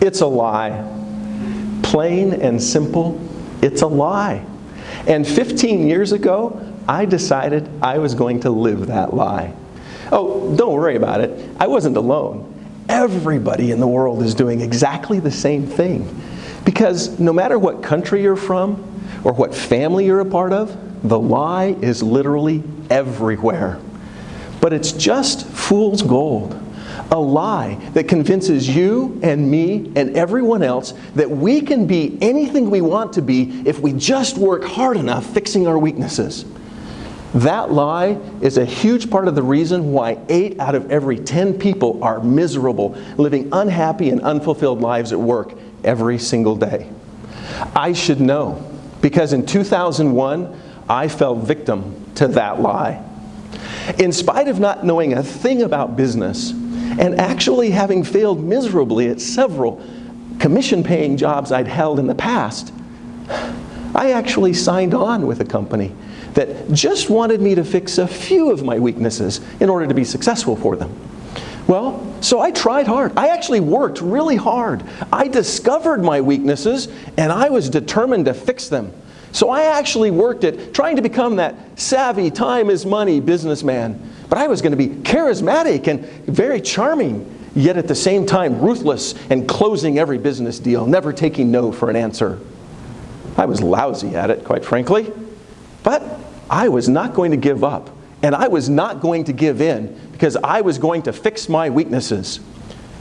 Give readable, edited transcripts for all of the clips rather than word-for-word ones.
It's a lie. Plain and simple, it's a lie. And 15 years ago, I decided I was going to live that lie. Oh, don't worry about it. I wasn't alone. Everybody in the world is doing exactly the same thing. Because no matter what country you're from or what family you're a part of, the lie is literally everywhere. But it's just fool's gold. A lie that convinces you and me and everyone else that we can be anything we want to be if we just work hard enough fixing our weaknesses. That lie is a huge part of the reason why 8 out of every 10 people are miserable, living unhappy and unfulfilled lives at work every single day. I should know, because in 2001, I fell victim to that lie. In spite of not knowing a thing about business, and actually having failed miserably at several commission-paying jobs I'd held in the past, I actually signed on with a company that just wanted me to fix a few of my weaknesses in order to be successful for them. Well, so I tried hard. I actually worked really hard. I discovered my weaknesses, and I was determined to fix them. So I actually worked at trying to become that savvy, time is money businessman. But I was going to be charismatic and very charming, yet at the same time ruthless and closing every business deal, never taking no for an answer. I was lousy at it, quite frankly. But I was not going to give up. And I was not going to give in because I was going to fix my weaknesses.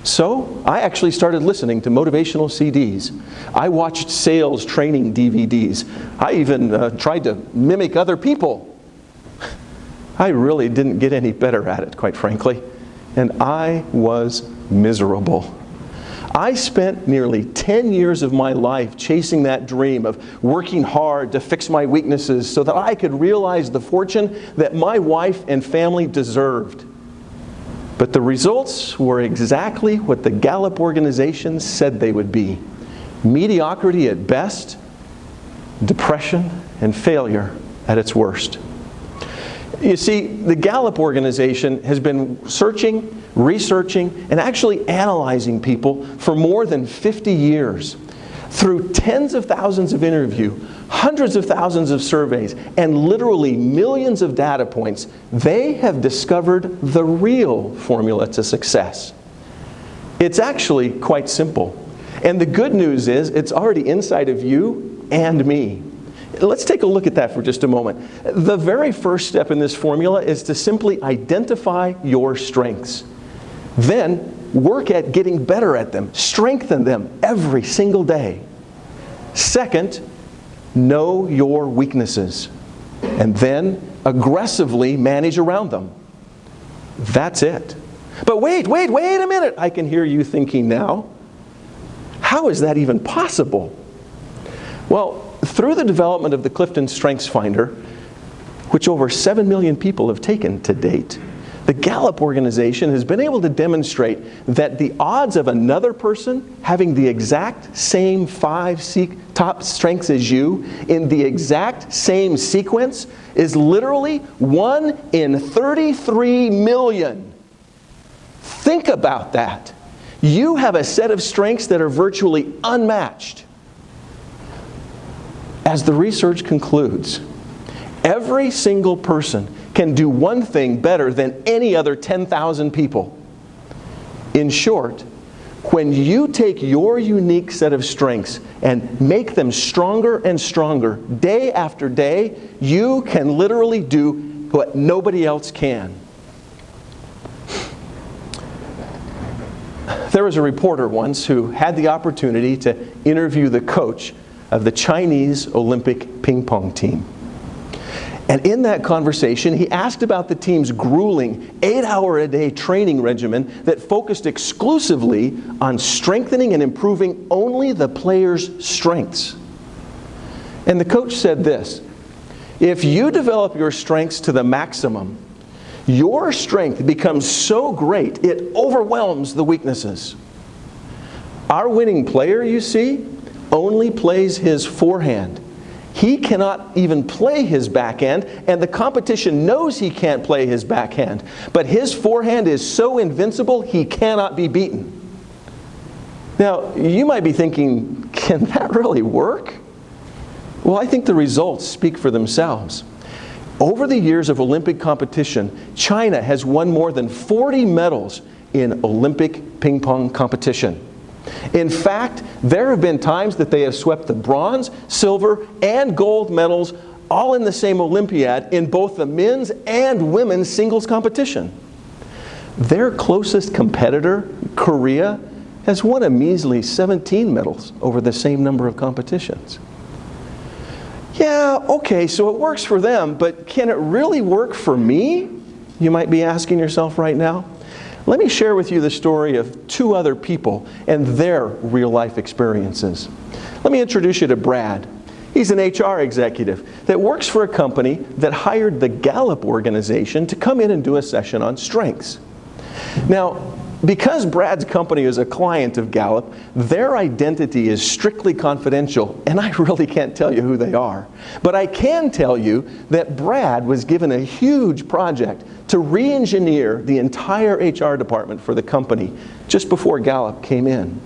So I actually started listening to motivational CDs. I watched sales training DVDs. I even tried to mimic other people. I really didn't get any better at it, quite frankly. And I was miserable. I spent nearly 10 years of my life chasing that dream of working hard to fix my weaknesses so that I could realize the fortune that my wife and family deserved. But the results were exactly what the Gallup organization said they would be. Mediocrity at best, depression and failure at its worst. You see, the Gallup organization has been searching, researching, and actually analyzing people for more than 50 years. Through tens of thousands of interviews, hundreds of thousands of surveys, and literally millions of data points, they have discovered the real formula to success. It's actually quite simple. And the good news is it's already inside of you and me. Let's take a look at that for just a moment. The very first step in this formula is to simply identify your strengths. Then work at getting better at them. Strengthen them every single day. Second, know your weaknesses. And then aggressively manage around them. That's it. But wait a minute, I can hear you thinking now. How is that even possible? Well, through the development of the Clifton Strengths Finder, which over 7 million people have taken to date, the Gallup organization has been able to demonstrate that the odds of another person having the exact same 5 top strengths as you in the exact same sequence is literally 1 in 33 million. Think about that. You have a set of strengths that are virtually unmatched. As the research concludes, every single person can do one thing better than any other 10,000 people. In short, when you take your unique set of strengths and make them stronger and stronger day after day, you can literally do what nobody else can. There was a reporter once who had the opportunity to interview the coach of the Chinese Olympic ping pong team. And in that conversation, he asked about the team's grueling 8-hour-a-day training regimen that focused exclusively on strengthening and improving only the players' strengths. And the coach said this: if you develop your strengths to the maximum, your strength becomes so great it overwhelms the weaknesses. Our winning player, you see, only plays his forehand. He cannot even play his backhand, and the competition knows he can't play his backhand. But his forehand is so invincible, he cannot be beaten. Now, you might be thinking, can that really work? Well, I think the results speak for themselves. Over the years of Olympic competition, China has won more than 40 medals in Olympic ping pong competition. In fact, there have been times that they have swept the bronze, silver, and gold medals all in the same Olympiad in both the men's and women's singles competition. Their closest competitor, Korea, has won a measly 17 medals over the same number of competitions. Yeah, okay, so it works for them, but can it really work for me? You might be asking yourself right now. Let me share with you the story of two other people and their real-life experiences. Let me introduce you to Brad. He's an HR executive that works for a company that hired the Gallup organization to come in and do a session on strengths. Now, because Brad's company is a client of Gallup, their identity is strictly confidential, and I really can't tell you who they are. But I can tell you that Brad was given a huge project to re-engineer the entire HR department for the company just before Gallup came in.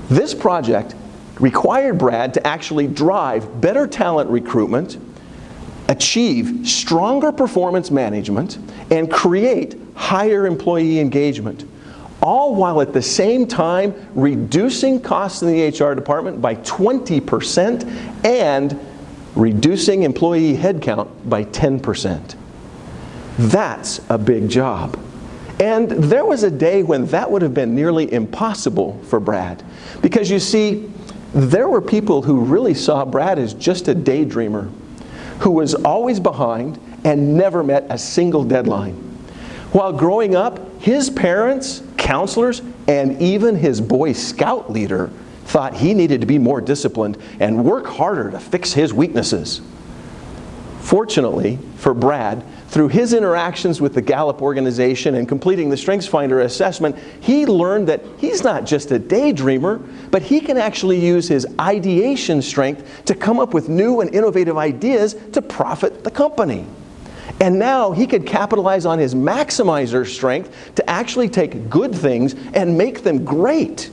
This project required Brad to actually drive better talent recruitment, achieve stronger performance management, and create higher employee engagement, all while at the same time reducing costs in the HR department by 20% and reducing employee headcount by 10%. That's a big job. And there was a day when that would have been nearly impossible for Brad. Because you see, there were people who really saw Brad as just a daydreamer, who was always behind and never met a single deadline. While growing up, his parents, counselors, and even his Boy Scout leader thought he needed to be more disciplined and work harder to fix his weaknesses. Fortunately for Brad, through his interactions with the Gallup organization and completing the StrengthsFinder assessment, he learned that he's not just a daydreamer, but he can actually use his ideation strength to come up with new and innovative ideas to profit the company. And now he could capitalize on his maximizer strength to actually take good things and make them great.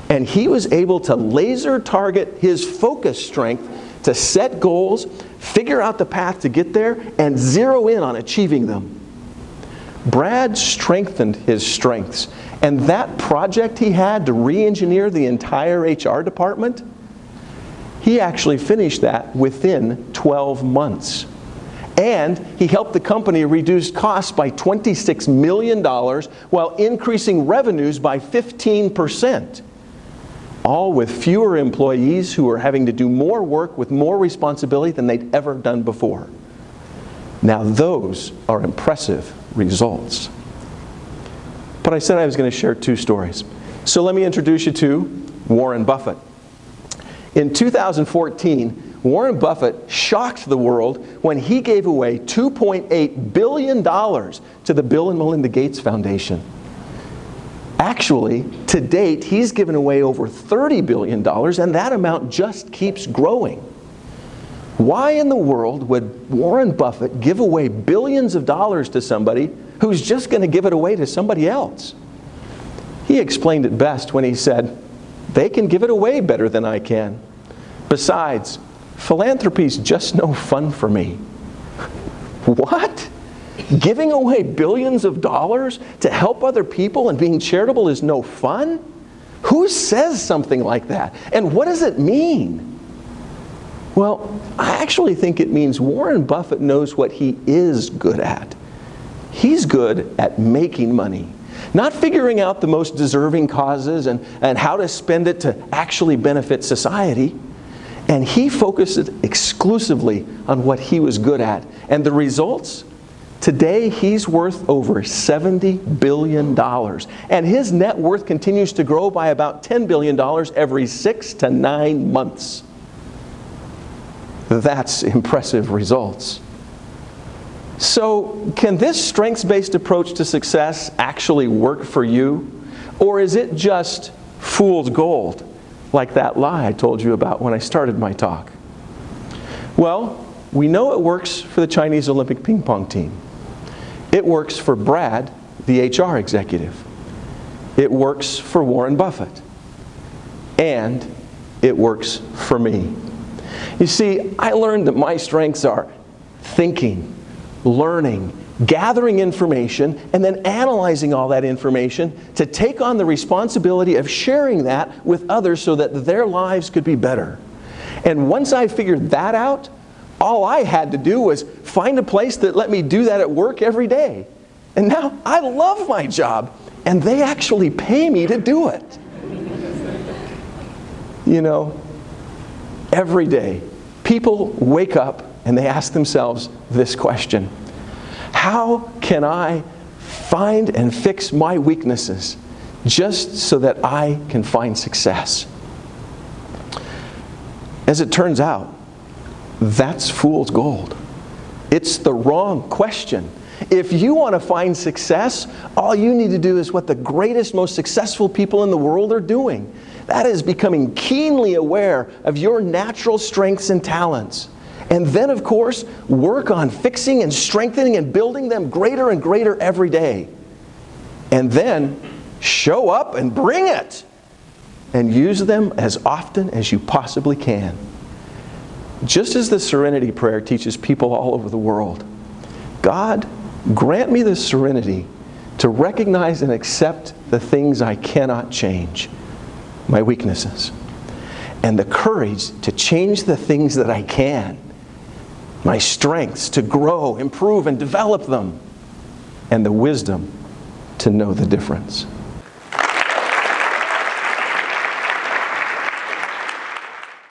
And he was able to laser target his focus strength to set goals, figure out the path to get there, and zero in on achieving them. Brad strengthened his strengths, and that project he had to re-engineer the entire HR department, he actually finished that within 12 months. And he helped the company reduce costs by $26 million while increasing revenues by 15%. All with fewer employees who are having to do more work with more responsibility than they'd ever done before. Now those are impressive results. But I said I was going to share two stories. So let me introduce you to Warren Buffett. In 2014, Warren Buffett shocked the world when he gave away $2.8 billion to the Bill and Melinda Gates Foundation. Actually, to date, he's given away over $30 billion, and that amount just keeps growing. Why in the world would Warren Buffett give away billions of dollars to somebody who's just going to give it away to somebody else? He explained it best when he said, "They can give it away better than I can. Besides, philanthropy's just no fun for me." What? Giving away billions of dollars to help other people and being charitable is no fun? Who says something like that? And what does it mean? Well, I actually think it means Warren Buffett knows what he is good at. He's good at making money, not figuring out the most deserving causes and how to spend it to actually benefit society. And he focused exclusively on what he was good at. And the results? Today, he's worth over $70 billion. And his net worth continues to grow by about $10 billion every 6 to 9 months. That's impressive results. So, can this strengths-based approach to success actually work for you? Or is it just fool's gold, like that lie I told you about when I started my talk? Well, we know it works for the Chinese Olympic ping pong team. It works for Brad, the HR executive. It works for Warren Buffett. and it works for me. You see, I learned that my strengths are thinking, learning, gathering information, and then analyzing all that information to take on the responsibility of sharing that with others so that their lives could be better. And once I figured that out, all I had to do was find a place that let me do that at work every day. And now I love my job, and they actually pay me to do it. You know, every day, people wake up and they ask themselves this question: how can I find and fix my weaknesses just so that I can find success? As it turns out, that's fool's gold. It's the wrong question. If you want to find success, all you need to do is what the greatest, most successful people in the world are doing. That is becoming keenly aware of your natural strengths and talents. And then, of course, work on fixing and strengthening and building them greater and greater every day. And then show up and bring it. And use them as often as you possibly can. Just as the Serenity Prayer teaches people all over the world, God, grant me the serenity to recognize and accept the things I cannot change, my weaknesses, and the courage to change the things that I can, my strengths to grow, improve, and develop them, and the wisdom to know the difference.